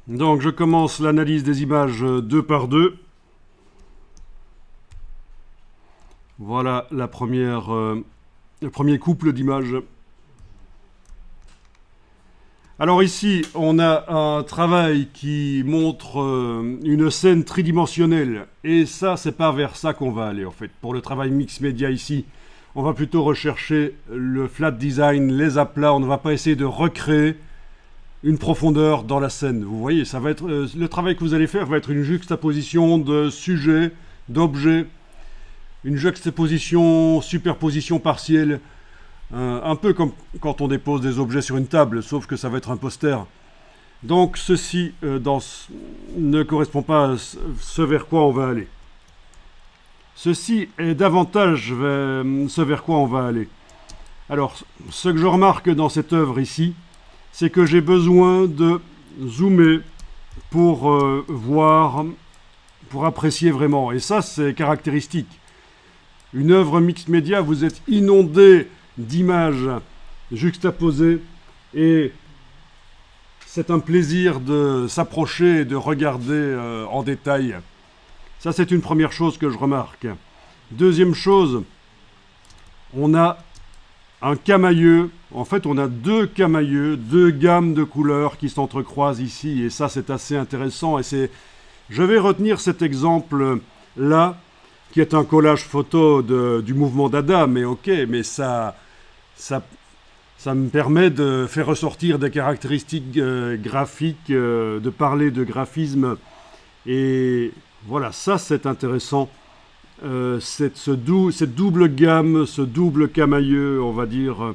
Donc je commence l'analyse des images deux par deux. Voilà le premier couple d'images. Alors ici, on a un travail qui montre une scène tridimensionnelle. Et ça, c'est pas vers ça qu'on va aller en fait. Pour le travail mix média ici, on va plutôt rechercher le flat design, les aplats. On ne va pas essayer de recréer une profondeur dans la scène. Vous voyez, ça va être le travail que vous allez faire va être une juxtaposition de sujets, d'objets, une juxtaposition, superposition partielle, un peu comme quand on dépose des objets sur une table, sauf que ça va être un poster. Donc ceci ne correspond pas à ce vers quoi on va aller. Ceci est davantage ce vers quoi on va aller. Alors, ce que je remarque dans cette œuvre ici, c'est que j'ai besoin de zoomer pour voir, pour apprécier vraiment. Et ça, c'est caractéristique. Une œuvre mixte média, vous êtes inondé d'images juxtaposées et c'est un plaisir de s'approcher et de regarder en détail. Ça, c'est une première chose que je remarque. Deuxième chose, on a un camailleux. En fait, on a deux camailleux, deux gammes de couleurs qui s'entrecroisent ici. Et ça, c'est assez intéressant. Je vais retenir cet exemple-là, qui est un collage photo du mouvement Dada. Mais ok, mais ça me permet de faire ressortir des caractéristiques graphiques, de parler de graphisme. Et voilà, ça, c'est intéressant. Cette double gamme, ce double camailleux, on va dire.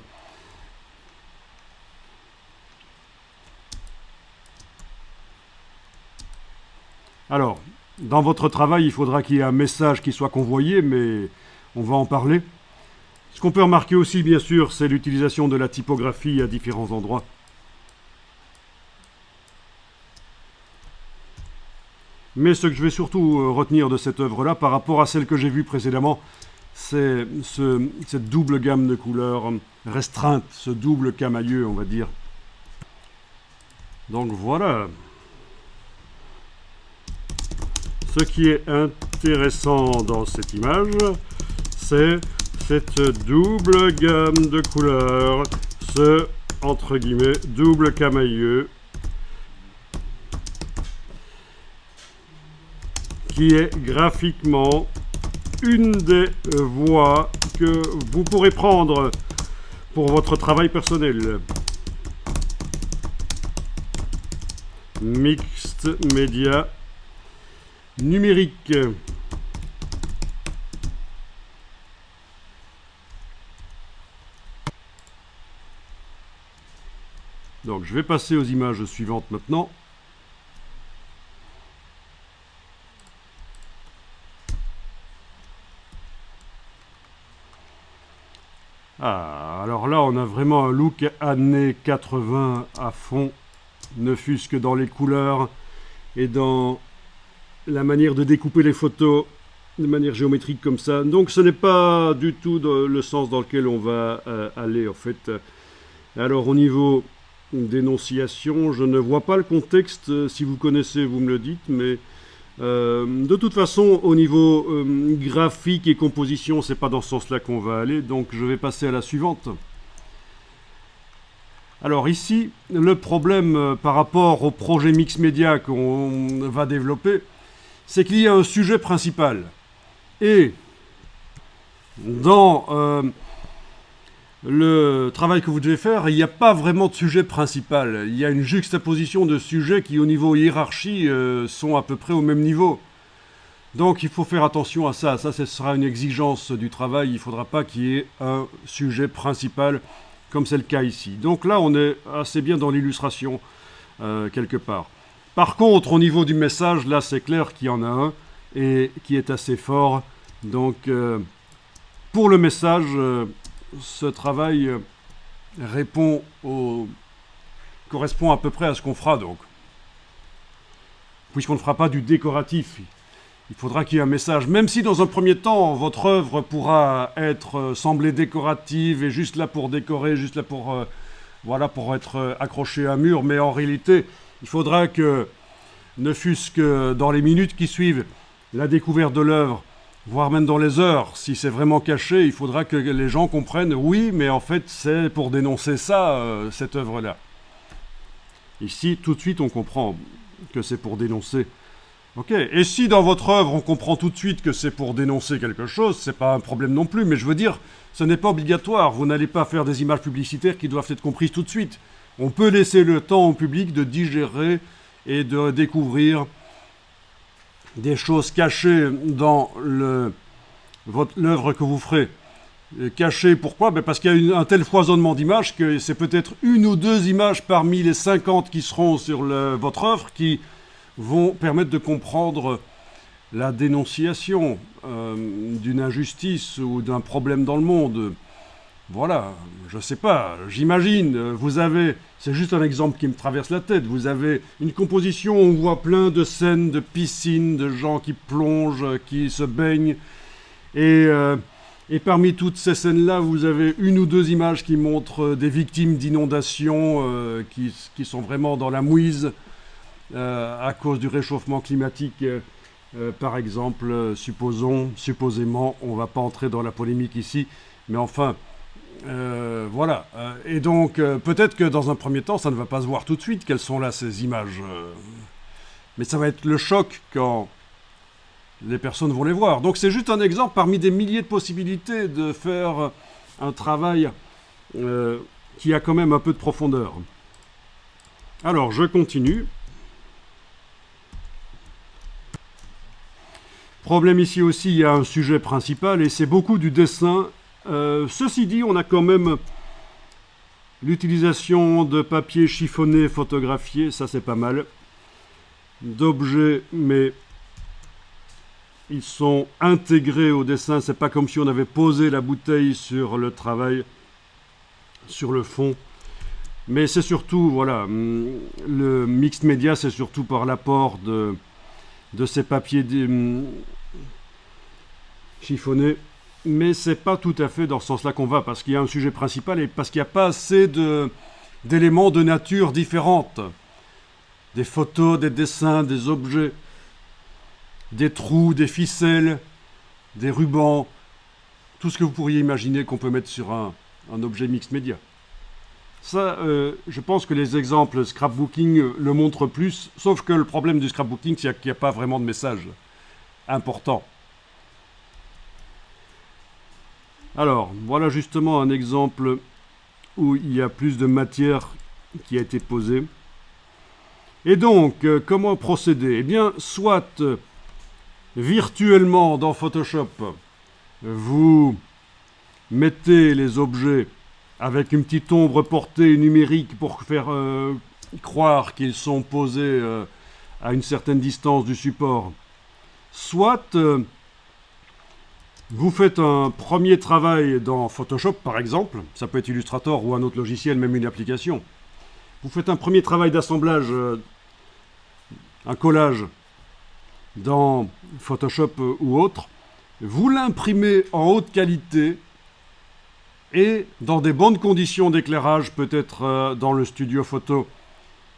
Alors, dans votre travail, il faudra qu'il y ait un message qui soit convoyé, mais on va en parler. Ce qu'on peut remarquer aussi, bien sûr, c'est l'utilisation de la typographie à différents endroits. Mais ce que je vais surtout retenir de cette œuvre-là, par rapport à celle que j'ai vue précédemment, c'est cette double gamme de couleurs restreinte, ce double camailleux, on va dire. Donc voilà. Ce qui est intéressant dans cette image, c'est cette double gamme de couleurs, ce, entre guillemets, double camailleux, qui est graphiquement une des voies que vous pourrez prendre pour votre travail personnel. Mixed média numérique. Donc je vais passer aux images suivantes maintenant. Ah, alors là, on a vraiment un look années 80 à fond, ne fût-ce que dans les couleurs et dans la manière de découper les photos de manière géométrique comme ça. Donc ce n'est pas du tout le sens dans lequel on va aller en fait. Alors au niveau d'énonciation, je ne vois pas le contexte. Si vous connaissez, vous me le dites, mais de toute façon, au niveau graphique et composition, c'est pas dans ce sens-là qu'on va aller, donc je vais passer à la suivante. Alors ici, le problème par rapport au projet mix média qu'on va développer, c'est qu'il y a un sujet principal. Et dans le travail que vous devez faire, il n'y a pas vraiment de sujet principal. Il y a une juxtaposition de sujets qui, au niveau hiérarchie, sont à peu près au même niveau. Donc il faut faire attention à ça. Ça, ce sera une exigence du travail. Il ne faudra pas qu'il y ait un sujet principal, comme c'est le cas ici. Donc là, on est assez bien dans l'illustration, quelque part. Par contre, au niveau du message, là, c'est clair qu'il y en a un, et qui est assez fort. Donc, pour le message... ce travail correspond à peu près à ce qu'on fera donc. Puisqu'on ne fera pas du décoratif, il faudra qu'il y ait un message. Même si dans un premier temps, votre œuvre pourra sembler décorative et juste là pour décorer, juste là pour être accrochée à un mur, mais en réalité, il faudra que ne fût-ce que dans les minutes qui suivent la découverte de l'œuvre, voire même dans les heures. Si c'est vraiment caché, il faudra que les gens comprennent, oui, mais en fait, c'est pour dénoncer ça, cette œuvre-là. Ici, tout de suite, on comprend que c'est pour dénoncer. Ok, et si dans votre œuvre, on comprend tout de suite que c'est pour dénoncer quelque chose, c'est pas un problème non plus, mais je veux dire, ce n'est pas obligatoire. Vous n'allez pas faire des images publicitaires qui doivent être comprises tout de suite. On peut laisser le temps au public de digérer et de découvrir des choses cachées dans l'œuvre que vous ferez. Cachées, pourquoi? Parce qu'il y a un tel foisonnement d'images que c'est peut-être une ou deux images parmi les 50 qui seront sur votre œuvre qui vont permettre de comprendre la dénonciation d'une injustice ou d'un problème dans le monde. Voilà, je sais pas, j'imagine, c'est juste un exemple qui me traverse la tête, vous avez une composition où on voit plein de scènes de piscines, de gens qui plongent, qui se baignent, et parmi toutes ces scènes-là, vous avez une ou deux images qui montrent des victimes d'inondations qui sont vraiment dans la mouise à cause du réchauffement climatique, par exemple, supposément, on ne va pas entrer dans la polémique ici, mais enfin... voilà. Et donc, peut-être que dans un premier temps, ça ne va pas se voir tout de suite quelles sont là ces images. Mais ça va être le choc quand les personnes vont les voir. Donc c'est juste un exemple parmi des milliers de possibilités de faire un travail qui a quand même un peu de profondeur. Alors, je continue. Problème ici aussi, il y a un sujet principal et c'est beaucoup du dessin. Ceci dit, on a quand même l'utilisation de papier chiffonné, photographié, ça c'est pas mal. D'objets, mais ils sont intégrés au dessin, c'est pas comme si on avait posé la bouteille sur le travail, sur le fond. Mais c'est surtout, voilà, le mixed media, c'est surtout par l'apport de ces papiers chiffonnés. Mais c'est pas tout à fait dans ce sens-là qu'on va, parce qu'il y a un sujet principal et parce qu'il n'y a pas assez d'éléments de nature différentes. Des photos, des dessins, des objets, des trous, des ficelles, des rubans, tout ce que vous pourriez imaginer qu'on peut mettre sur un objet mixed média. Ça, je pense que les exemples scrapbooking le montrent plus, sauf que le problème du scrapbooking, c'est qu'il n'y a pas vraiment de message important. Alors, voilà justement un exemple où il y a plus de matière qui a été posée. Et donc, comment procéder? Eh bien, soit virtuellement dans Photoshop, vous mettez les objets avec une petite ombre portée numérique pour faire croire qu'ils sont posés à une certaine distance du support. Soit vous faites un premier travail dans Photoshop, par exemple, ça peut être Illustrator ou un autre logiciel, même une application. Vous faites un premier travail d'assemblage, un collage dans Photoshop ou autre, vous l'imprimez en haute qualité et dans des bonnes conditions d'éclairage, peut-être dans le studio photo.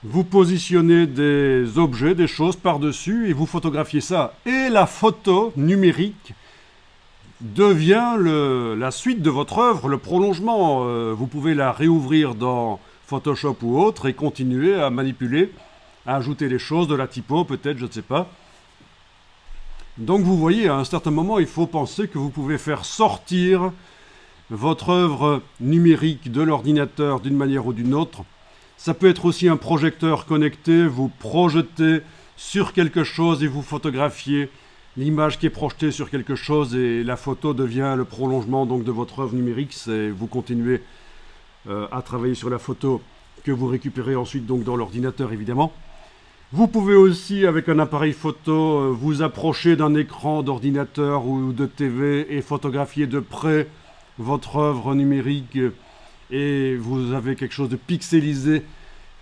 Vous positionnez des objets, des choses par-dessus et vous photographiez ça. Et la photo numérique devient la suite de votre œuvre, le prolongement. Vous pouvez la réouvrir dans Photoshop ou autre et continuer à manipuler, à ajouter les choses, de la typo peut-être, je ne sais pas. Donc vous voyez, à un certain moment, il faut penser que vous pouvez faire sortir votre œuvre numérique de l'ordinateur d'une manière ou d'une autre. Ça peut être aussi un projecteur connecté, vous projetez sur quelque chose et vous photographiez l'image qui est projetée sur quelque chose et la photo devient le prolongement donc de votre œuvre numérique. Vous continuez à travailler sur la photo que vous récupérez ensuite donc dans l'ordinateur évidemment. Vous pouvez aussi avec un appareil photo vous approcher d'un écran d'ordinateur ou de TV et photographier de près votre œuvre numérique et vous avez quelque chose de pixelisé.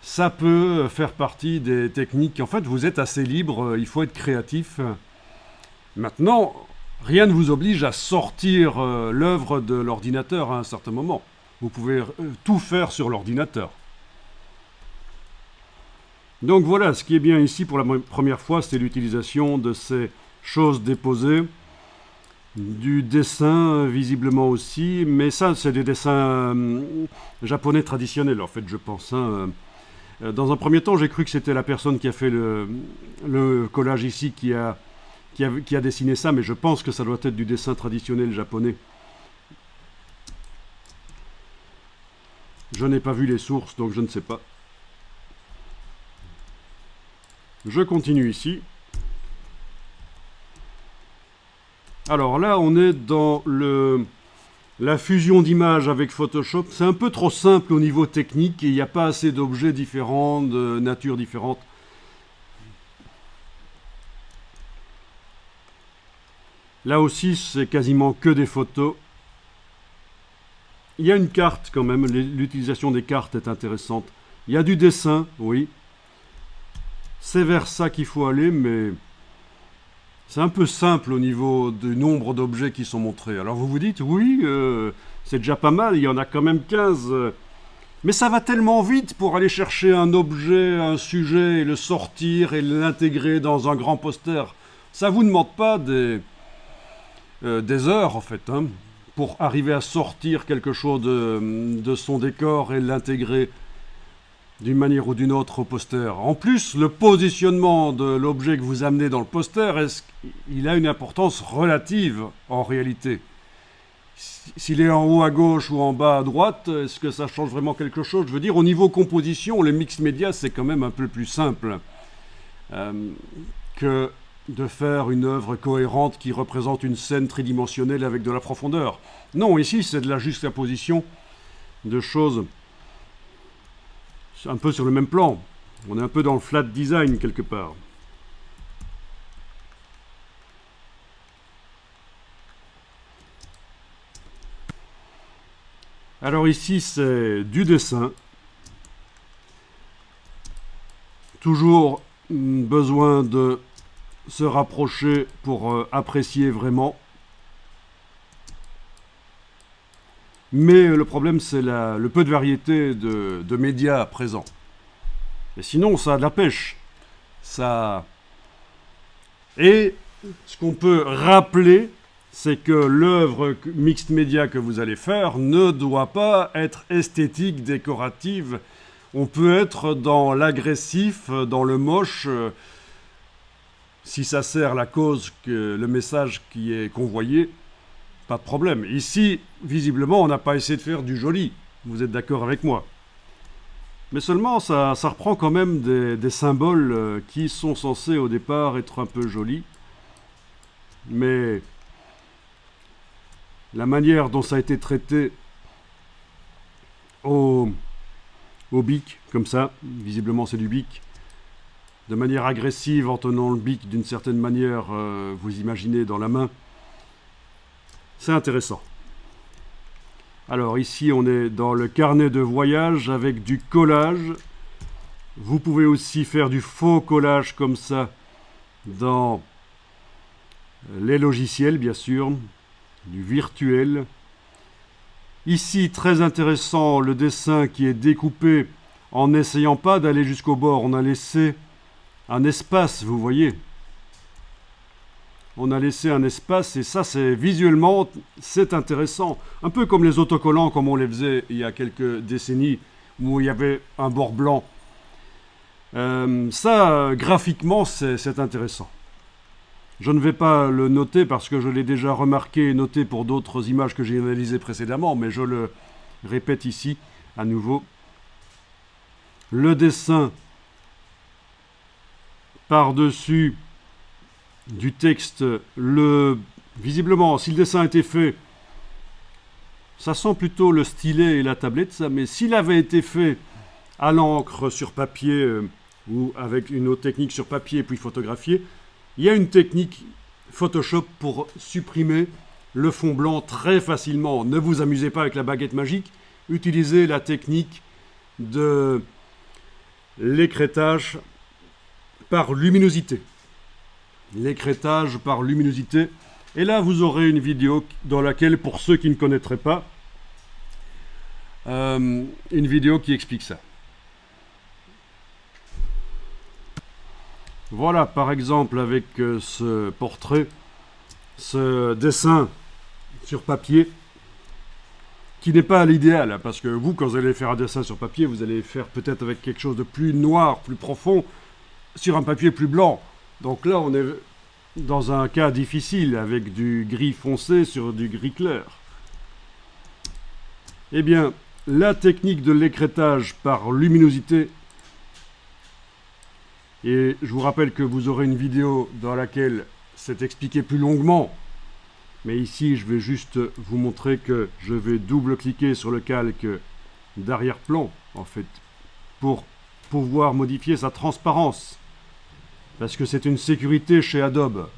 Ça peut faire partie des techniques. En fait, vous êtes assez libre, il faut être créatif. Maintenant, rien ne vous oblige à sortir l'œuvre de l'ordinateur à un certain moment. Vous pouvez tout faire sur l'ordinateur. Donc voilà, ce qui est bien ici pour la première fois, c'est l'utilisation de ces choses déposées, du dessin visiblement aussi, mais ça c'est des dessins japonais traditionnels en fait je pense. Dans un premier temps j'ai cru que c'était la personne qui a fait le collage ici qui a dessiné ça, mais je pense que ça doit être du dessin traditionnel japonais. Je n'ai pas vu les sources donc je ne sais pas. Je continue ici. Alors là, on est dans la fusion d'images avec Photoshop. C'est un peu trop simple au niveau technique et il n'y a pas assez d'objets différents, de natures différentes. Là aussi, c'est quasiment que des photos. Il y a une carte quand même, l'utilisation des cartes est intéressante. Il y a du dessin, oui. C'est vers ça qu'il faut aller, mais c'est un peu simple au niveau du nombre d'objets qui sont montrés. Alors vous vous dites, oui, c'est déjà pas mal, il y en a quand même 15. Mais ça va tellement vite pour aller chercher un objet, un sujet, et le sortir et l'intégrer dans un grand poster. Ça vous demande pas des heures, en fait, hein, pour arriver à sortir quelque chose de son décor et l'intégrer d'une manière ou d'une autre au poster. En plus, le positionnement de l'objet que vous amenez dans le poster, il a une importance relative en réalité. S'il est en haut à gauche ou en bas à droite, est-ce que ça change vraiment quelque chose? Je veux dire, au niveau composition, les mix médias, c'est quand même un peu plus simple que de faire une œuvre cohérente qui représente une scène tridimensionnelle avec de la profondeur. Non, ici, c'est de la juxtaposition de choses un peu sur le même plan. On est un peu dans le flat design quelque part. Alors ici, c'est du dessin. Toujours besoin de se rapprocher pour apprécier vraiment. Mais le problème, c'est le peu de variété de médias présents. Et sinon, ça a de la pêche. Et ce qu'on peut rappeler, c'est que l'œuvre mixed média que vous allez faire ne doit pas être esthétique, décorative. On peut être dans l'agressif, dans le moche, si ça sert la cause, le message qui est convoyé. Pas de problème. Ici, visiblement, on n'a pas essayé de faire du joli. Vous êtes d'accord avec moi? Mais seulement, ça reprend quand même des symboles qui sont censés au départ être un peu jolis. Mais la manière dont ça a été traité au bic, comme ça, visiblement c'est du bic, de manière agressive en tenant le bic d'une certaine manière, vous imaginez, dans la main, c'est intéressant. Alors ici, on est dans le carnet de voyage avec du collage. Vous pouvez aussi faire du faux collage comme ça dans les logiciels, bien sûr, du virtuel. Ici, très intéressant, le dessin qui est découpé en n'essayant pas d'aller jusqu'au bord. On a laissé un espace, vous voyez. On a laissé un espace et ça, c'est visuellement, c'est intéressant. Un peu comme les autocollants, comme on les faisait il y a quelques décennies, où il y avait un bord blanc. Graphiquement, c'est intéressant. Je ne vais pas le noter parce que je l'ai déjà remarqué et noté pour d'autres images que j'ai analysées précédemment, mais je le répète ici à nouveau. Le dessin par-dessus du texte, visiblement, si le dessin a été fait, ça sent plutôt le stylet et la tablette, ça, mais s'il avait été fait à l'encre sur papier ou avec une autre technique sur papier puis photographié, il y a une technique Photoshop pour supprimer le fond blanc très facilement. Ne vous amusez pas avec la baguette magique, utilisez la technique de l'écrêtage par luminosité. L'écrêtage par luminosité. Et là, vous aurez une vidéo dans laquelle, pour ceux qui ne connaîtraient pas, une vidéo qui explique ça. Voilà, par exemple, avec ce portrait, ce dessin sur papier, qui n'est pas à l'idéal, hein, parce que vous, quand vous allez faire un dessin sur papier, vous allez faire peut-être avec quelque chose de plus noir, plus profond, sur un papier plus blanc. Donc là, on est dans un cas difficile, avec du gris foncé sur du gris clair. Eh bien, la technique de l'écrêtage par luminosité, et je vous rappelle que vous aurez une vidéo dans laquelle c'est expliqué plus longuement, mais ici je vais juste vous montrer que je vais double-cliquer sur le calque d'arrière-plan, en fait, pour pouvoir modifier sa transparence, parce que c'est une sécurité chez Adobe.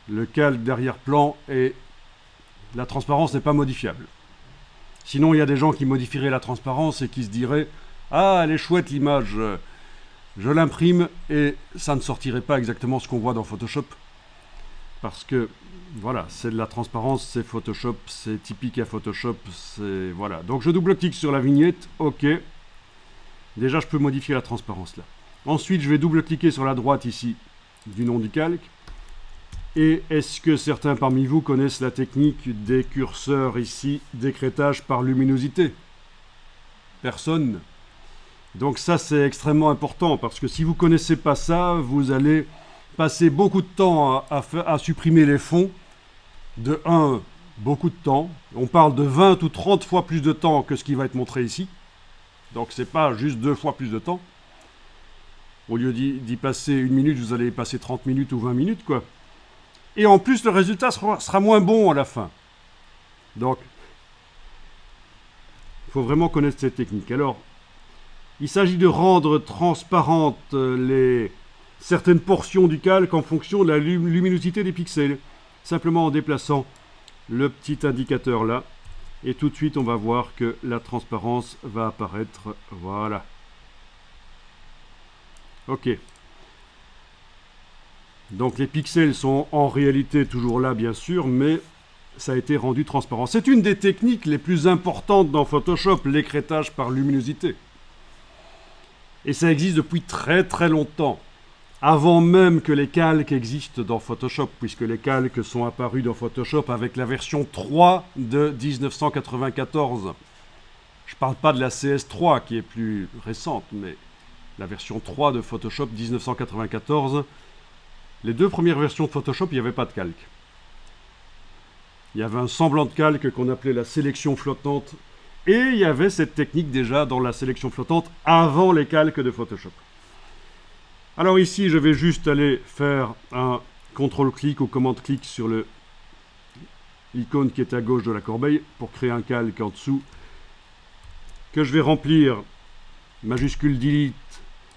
Le calque d'arrière-plan et la transparence n'est pas modifiable. Sinon, il y a des gens qui modifieraient la transparence et qui se diraient « Ah, elle est chouette l'image, je l'imprime et ça ne sortirait pas exactement ce qu'on voit dans Photoshop. » Parce que, voilà, c'est de la transparence, c'est Photoshop, c'est typique à Photoshop, c'est... Voilà. Donc je double-clique sur la vignette, OK. Déjà, je peux modifier la transparence là. Ensuite, je vais double-cliquer sur la droite ici du nom du calque. Et est-ce que certains parmi vous connaissent la technique des curseurs ici d'écrêtage par luminosité? Personne. Donc ça, c'est extrêmement important, parce que si vous ne connaissez pas ça, vous allez passer beaucoup de temps à supprimer les fonds. De 1, beaucoup de temps. On parle de 20 ou 30 fois plus de temps que ce qui va être montré ici. Donc c'est pas juste 2 fois plus de temps. Au lieu d'y passer 1 minute, vous allez y passer 30 minutes ou 20 minutes, quoi. Et en plus, le résultat sera moins bon à la fin. Donc, il faut vraiment connaître cette technique. Alors, il s'agit de rendre transparentes certaines portions du calque en fonction de la luminosité des pixels. Simplement en déplaçant le petit indicateur là. Et tout de suite, on va voir que la transparence va apparaître. Voilà. OK. Donc les pixels sont en réalité toujours là, bien sûr, mais ça a été rendu transparent. C'est une des techniques les plus importantes dans Photoshop, l'écrêtage par luminosité. Et ça existe depuis très très longtemps, avant même que les calques existent dans Photoshop, puisque les calques sont apparus dans Photoshop avec la version 3 de 1994. Je ne parle pas de la CS3 qui est plus récente, mais la version 3 de Photoshop 1994. Les 2 premières versions de Photoshop, il n'y avait pas de calque. Il y avait un semblant de calque qu'on appelait la sélection flottante. Et il y avait cette technique déjà dans la sélection flottante avant les calques de Photoshop. Alors ici, je vais juste aller faire un contrôle-clic ou commande-clic sur l'icône qui est à gauche de la corbeille pour créer un calque en dessous que je vais remplir majuscule delete.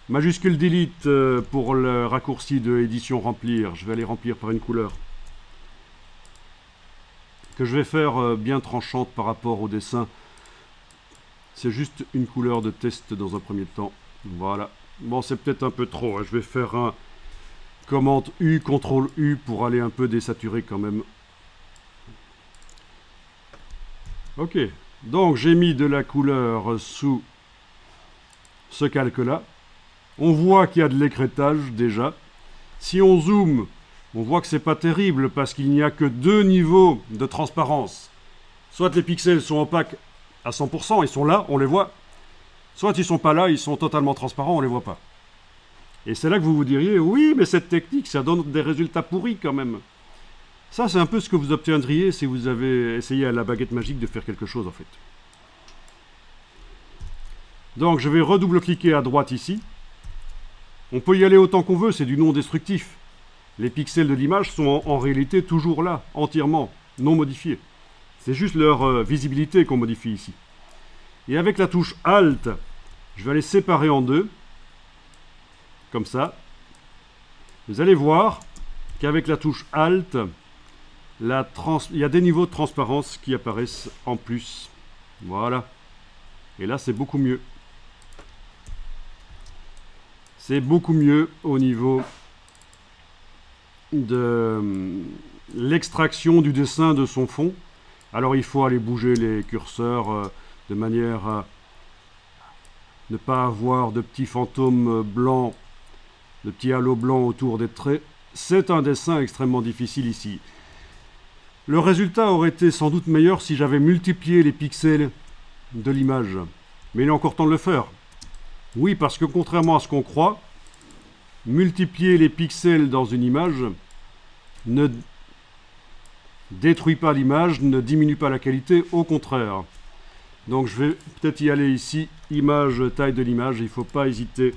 Majuscule delete pour le raccourci de édition remplir. Je vais aller remplir par une couleur que je vais faire bien tranchante par rapport au dessin. C'est juste une couleur de test dans un premier temps. Voilà. Bon, c'est peut-être un peu trop. Hein. Je vais faire un commande U, CTRL U pour aller un peu désaturer quand même. Ok. Donc, j'ai mis de la couleur sous ce calque-là. On voit qu'il y a de l'écrêtage déjà. Si on zoome, on voit que c'est pas terrible parce qu'il n'y a que 2 niveaux de transparence. Soit les pixels sont opaques à 100%, ils sont là, on les voit. Soit ils sont pas là, ils sont totalement transparents, on les voit pas. Et c'est là que vous vous diriez, oui, mais cette technique, ça donne des résultats pourris quand même. Ça, c'est un peu ce que vous obtiendriez si vous avez essayé à la baguette magique de faire quelque chose en fait. Donc je vais redouble-cliquer à droite ici. On peut y aller autant qu'on veut, c'est du non destructif. Les pixels de l'image sont en réalité toujours là, entièrement, non modifiés. C'est juste leur visibilité qu'on modifie ici. Et avec la touche Alt, je vais les séparer en 2, comme ça. Vous allez voir qu'avec la touche Alt, il y a des niveaux de transparence qui apparaissent en plus. Voilà. Et là, c'est beaucoup mieux. C'est beaucoup mieux au niveau de l'extraction du dessin de son fond. Alors il faut aller bouger les curseurs de manière à ne pas avoir de petits fantômes blancs le petit halo blanc autour des traits. C'est un dessin extrêmement difficile ici. Le résultat aurait été sans doute meilleur si j'avais multiplié les pixels de l'image. Mais il est encore temps de le faire. Oui, parce que contrairement à ce qu'on croit, multiplier les pixels dans une image ne détruit pas l'image, ne diminue pas la qualité, au contraire. Donc je vais peut-être y aller ici, image, taille de l'image, il ne faut pas hésiter.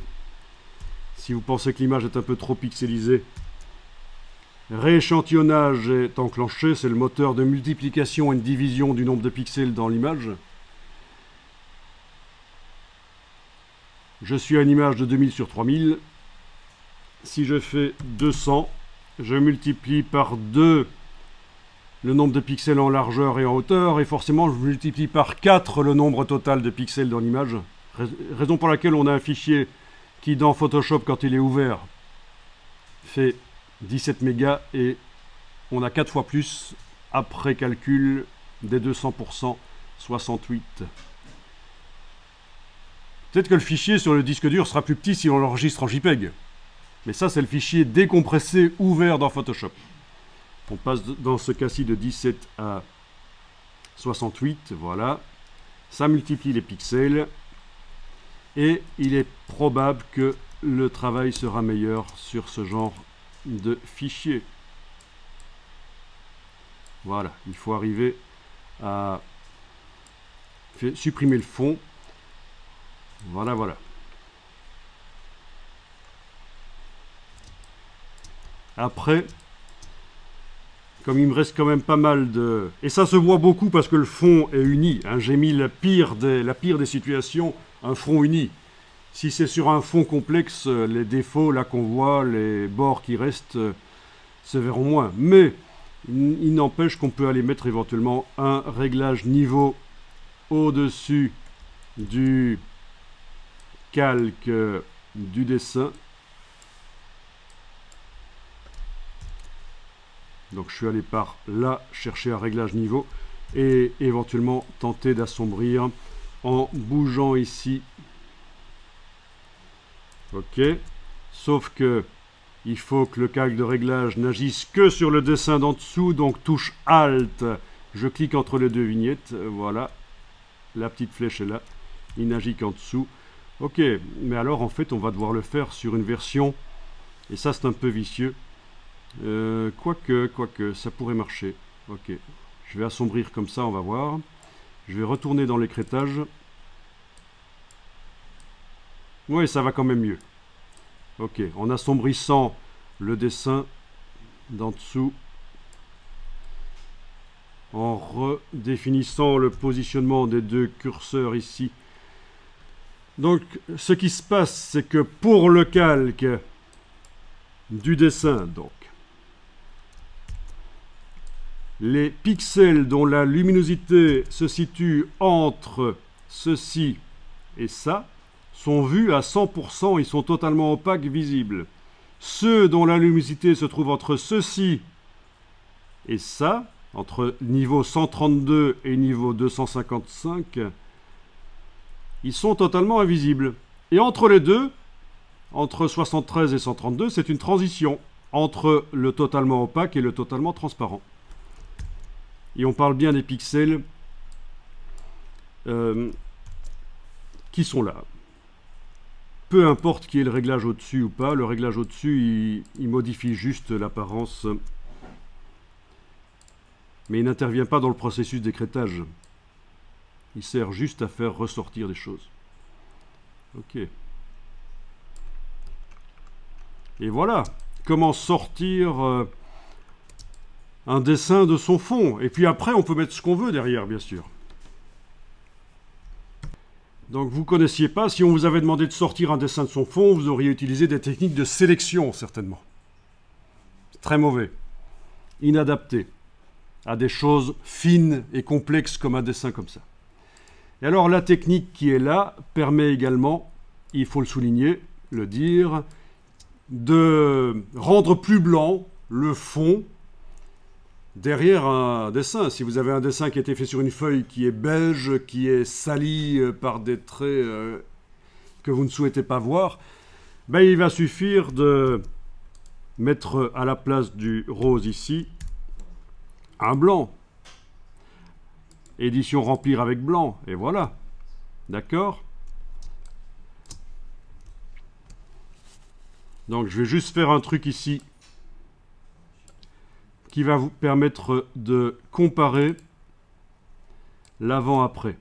Si vous pensez que l'image est un peu trop pixelisée, rééchantillonnage est enclenché, c'est le moteur de multiplication et de division du nombre de pixels dans l'image. Je suis à une image de 2000 sur 3000. Si je fais 200, je multiplie par 2 le nombre de pixels en largeur et en hauteur, et forcément je multiplie par 4 le nombre total de pixels dans l'image. Raison pour laquelle on a un fichier qui dans Photoshop, quand il est ouvert, fait 17 mégas, et on a 4 fois plus après calcul des 200%, 68. Peut-être que le fichier sur le disque dur sera plus petit si on l'enregistre en JPEG. Mais ça, c'est le fichier décompressé ouvert dans Photoshop. On passe dans ce cas-ci de 17 à 68, voilà. Ça multiplie les pixels. Et il est probable que le travail sera meilleur sur ce genre de fichier. Voilà, il faut arriver à supprimer le fond. Voilà, voilà. Après, comme il me reste quand même pas mal de... Et ça se voit beaucoup parce que le fond est uni. Hein. J'ai mis la pire des situations, un fond uni. Si c'est sur un fond complexe, les défauts là qu'on voit, les bords qui restent, se verront moins. Mais il n'empêche qu'on peut aller mettre éventuellement un réglage niveau au-dessus du calque du dessin. Donc je suis allé par là chercher un réglage niveau et éventuellement tenter d'assombrir en bougeant ici. Ok, sauf que il faut que le calque de réglage n'agisse que sur le dessin d'en dessous, donc touche Alt, je clique entre les deux vignettes, voilà, la petite flèche est là, il n'agit qu'en dessous. Ok, mais alors en fait on va devoir le faire sur une version, et ça c'est un peu vicieux, quoique, ça pourrait marcher. Ok, je vais assombrir comme ça, on va voir. Je vais retourner dans l'écrêtage. Oui, ça va quand même mieux. Ok, en assombrissant le dessin d'en dessous, en redéfinissant le positionnement des deux curseurs ici. Donc, ce qui se passe, c'est que pour le calque du dessin, donc, les pixels dont la luminosité se situe entre ceci et ça sont vus à 100%, ils sont totalement opaques, visibles. Ceux dont la luminosité se trouve entre ceci et ça, entre niveau 132 et niveau 255, ils sont totalement invisibles. Et entre les deux, entre 73 et 132, c'est une transition entre le totalement opaque et le totalement transparent. Et on parle bien des pixels qui sont là. Peu importe qui est le réglage au-dessus ou pas, le réglage au-dessus, il modifie juste l'apparence. Mais il n'intervient pas dans le processus d'écrêtage. Il sert juste à faire ressortir des choses. Ok. Et voilà, comment sortir un dessin de son fond. Et puis après, on peut mettre ce qu'on veut derrière, bien sûr. Donc vous ne connaissiez pas, si on vous avait demandé de sortir un dessin de son fond, vous auriez utilisé des techniques de sélection, certainement. C'est très mauvais. Inadapté à des choses fines et complexes comme un dessin comme ça. Et alors la technique qui est là permet également, il faut le souligner, le dire, de rendre plus blanc le fond derrière un dessin. Si vous avez un dessin qui a été fait sur une feuille qui est beige, qui est sali par des traits que vous ne souhaitez pas voir, Ben, il va suffire de mettre à la place du rose ici un blanc. Édition remplir avec blanc, et voilà. D'accord? Donc je vais juste faire un truc ici qui va vous permettre de comparer l'avant-après.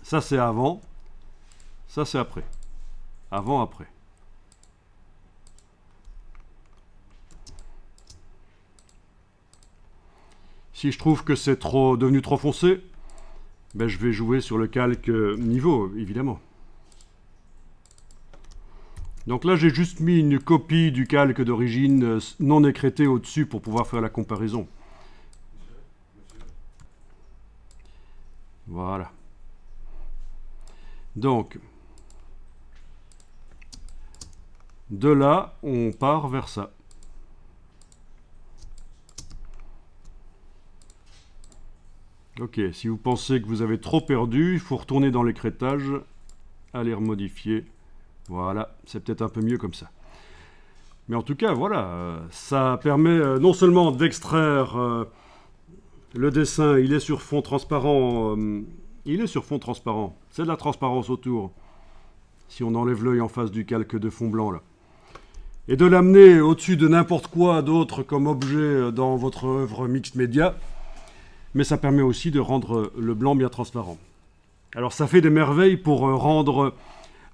Ça c'est avant, ça c'est après. Avant-après. Si je trouve que c'est devenu trop foncé, ben je vais jouer sur le calque niveau, évidemment. Donc là, j'ai juste mis une copie du calque d'origine non écrété au-dessus pour pouvoir faire la comparaison. Voilà. Donc, de là, on part vers ça. Ok, si vous pensez que vous avez trop perdu, il faut retourner dans l'écrétage, aller remodifier. Voilà, c'est peut-être un peu mieux comme ça. Mais en tout cas, voilà, ça permet non seulement d'extraire le dessin, il est sur fond transparent, c'est de la transparence autour, si on enlève l'œil en face du calque de fond blanc là. Et de l'amener au-dessus de n'importe quoi d'autre comme objet dans votre œuvre mixte média, mais ça permet aussi de rendre le blanc bien transparent. Alors ça fait des merveilles pour rendre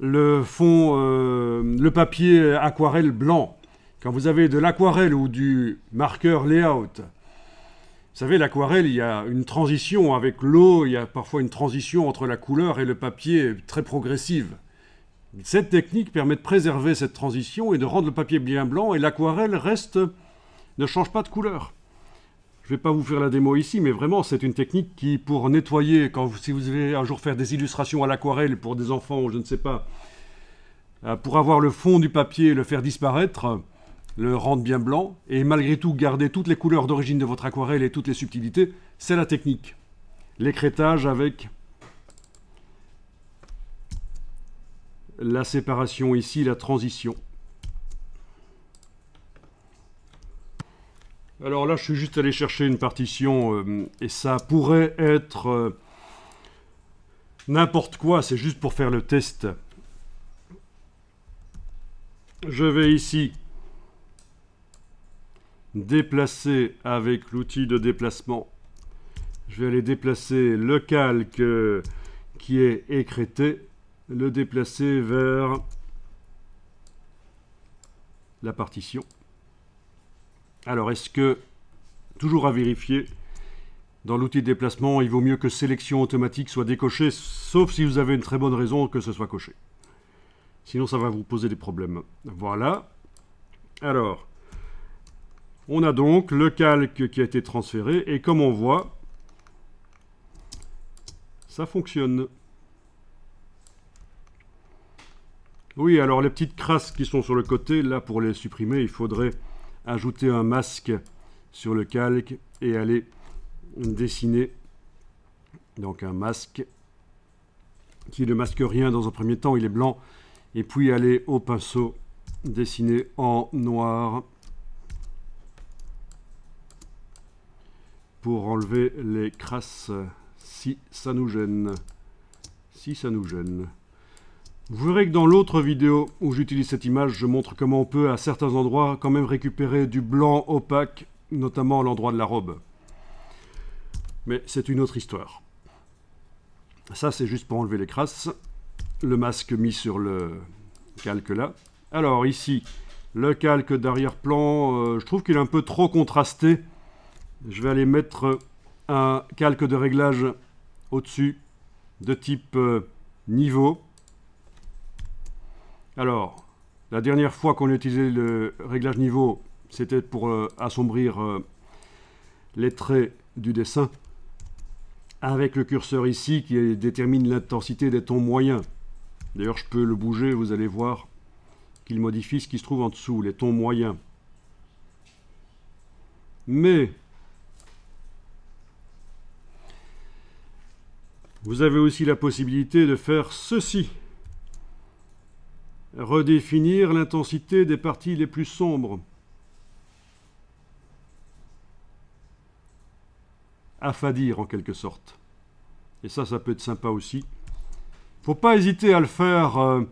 le fond, le papier aquarelle blanc. Quand vous avez de l'aquarelle ou du marqueur layout, vous savez, l'aquarelle, il y a une transition avec l'eau, il y a parfois une transition entre la couleur et le papier très progressive. Cette technique permet de préserver cette transition et de rendre le papier bien blanc, et l'aquarelle ne change pas de couleur. Je ne vais pas vous faire la démo ici, mais vraiment, c'est une technique qui, pour nettoyer, si vous allez un jour faire des illustrations à l'aquarelle pour des enfants ou je ne sais pas, pour avoir le fond du papier et le faire disparaître, le rendre bien blanc, et malgré tout garder toutes les couleurs d'origine de votre aquarelle et toutes les subtilités, c'est la technique. L'écrêtage avec la séparation ici, la transition. Alors là, je suis juste allé chercher une partition et ça pourrait être n'importe quoi, c'est juste pour faire le test. Je vais ici déplacer avec l'outil de déplacement. Je vais aller déplacer le calque qui est écrété, le déplacer vers la partition. Alors, est-ce que, toujours à vérifier, dans l'outil de déplacement, il vaut mieux que sélection automatique soit décoché, sauf si vous avez une très bonne raison que ce soit coché. Sinon, ça va vous poser des problèmes. Voilà. Alors, on a donc le calque qui a été transféré, et comme on voit, ça fonctionne. Oui, alors les petites crasses qui sont sur le côté, là, pour les supprimer, il faudrait ajouter un masque sur le calque et aller dessiner donc un masque qui ne masque rien dans un premier temps, il est blanc, et puis aller au pinceau dessiner en noir pour enlever les crasses si ça nous gêne. Vous verrez que dans l'autre vidéo où j'utilise cette image, je montre comment on peut à certains endroits quand même récupérer du blanc opaque, notamment à l'endroit de la robe. Mais c'est une autre histoire. Ça, c'est juste pour enlever les crasses. Le masque mis sur le calque là. Alors ici, le calque d'arrière-plan, je trouve qu'il est un peu trop contrasté. Je vais aller mettre un calque de réglage au-dessus de type niveau. Alors, la dernière fois qu'on a utilisé le réglage niveau, c'était pour assombrir les traits du dessin, avec le curseur ici qui détermine l'intensité des tons moyens. D'ailleurs, je peux le bouger, vous allez voir qu'il modifie ce qui se trouve en dessous, les tons moyens. Mais vous avez aussi la possibilité de faire ceci. redéfinir l'intensité des parties les plus sombres. Affadir en quelque sorte. Et ça peut être sympa aussi. Faut pas hésiter à le faire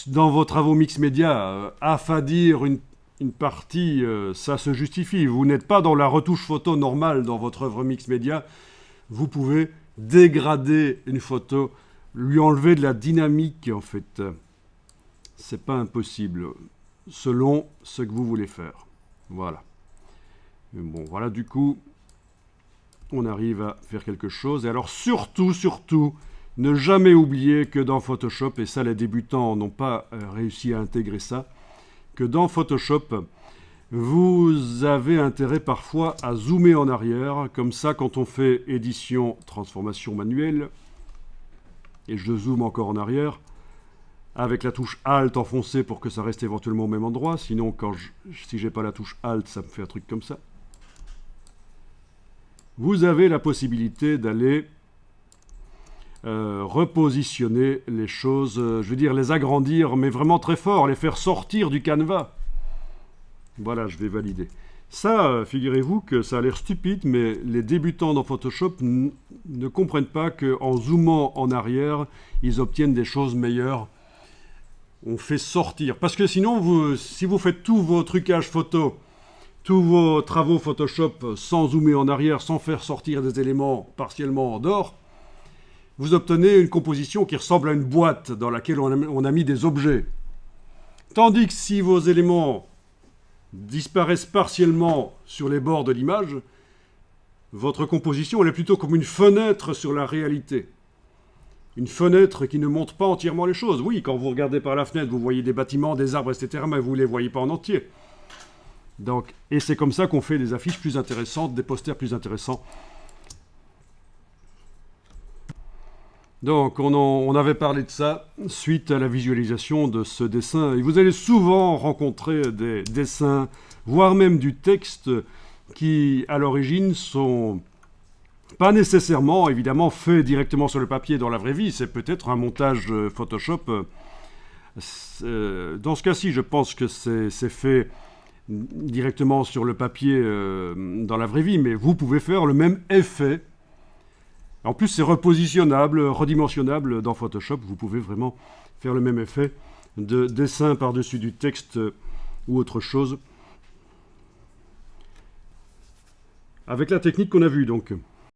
dans vos travaux mix média. Affadir une partie, ça se justifie. Vous n'êtes pas dans la retouche photo normale dans votre œuvre mix média. Vous pouvez dégrader une photo, lui enlever de la dynamique en fait. C'est pas impossible, selon ce que vous voulez faire. Voilà. Bon, voilà, du coup, on arrive à faire quelque chose. Et alors, surtout, ne jamais oublier que dans Photoshop, et ça, les débutants n'ont pas réussi à intégrer ça, que dans Photoshop, vous avez intérêt parfois à zoomer en arrière. Comme ça, quand on fait édition, transformation manuelle, et je zoome encore en arrière, avec la touche Alt enfoncée pour que ça reste éventuellement au même endroit. Sinon, si j'ai pas la touche Alt, ça me fait un truc comme ça. Vous avez la possibilité d'aller repositionner les choses, je veux dire les agrandir, mais vraiment très fort, les faire sortir du canevas. Voilà, je vais valider. Ça, figurez-vous que ça a l'air stupide, mais les débutants dans Photoshop ne comprennent pas qu'en zoomant en arrière, ils obtiennent des choses meilleures. On fait sortir. Parce que sinon, si vous faites tous vos trucages photo, tous vos travaux Photoshop sans zoomer en arrière, sans faire sortir des éléments partiellement en dehors, vous obtenez une composition qui ressemble à une boîte dans laquelle on a mis des objets. Tandis que si vos éléments disparaissent partiellement sur les bords de l'image, votre composition elle est plutôt comme une fenêtre sur la réalité. Une fenêtre qui ne montre pas entièrement les choses. Oui, quand vous regardez par la fenêtre, vous voyez des bâtiments, des arbres, etc., mais vous ne les voyez pas en entier. Donc, et c'est comme ça qu'on fait des affiches plus intéressantes, des posters plus intéressants. Donc, on avait parlé de ça suite à la visualisation de ce dessin. Et vous allez souvent rencontrer des dessins, voire même du texte, qui, à l'origine, sont pas nécessairement, évidemment, faits directement sur le papier dans la vraie vie. C'est peut-être un montage Photoshop. Dans ce cas-ci, je pense que c'est fait directement sur le papier dans la vraie vie, mais vous pouvez faire le même effet. En plus, c'est repositionnable, redimensionnable dans Photoshop. Vous pouvez vraiment faire le même effet de dessin par-dessus du texte ou autre chose. Avec la technique qu'on a vue, donc.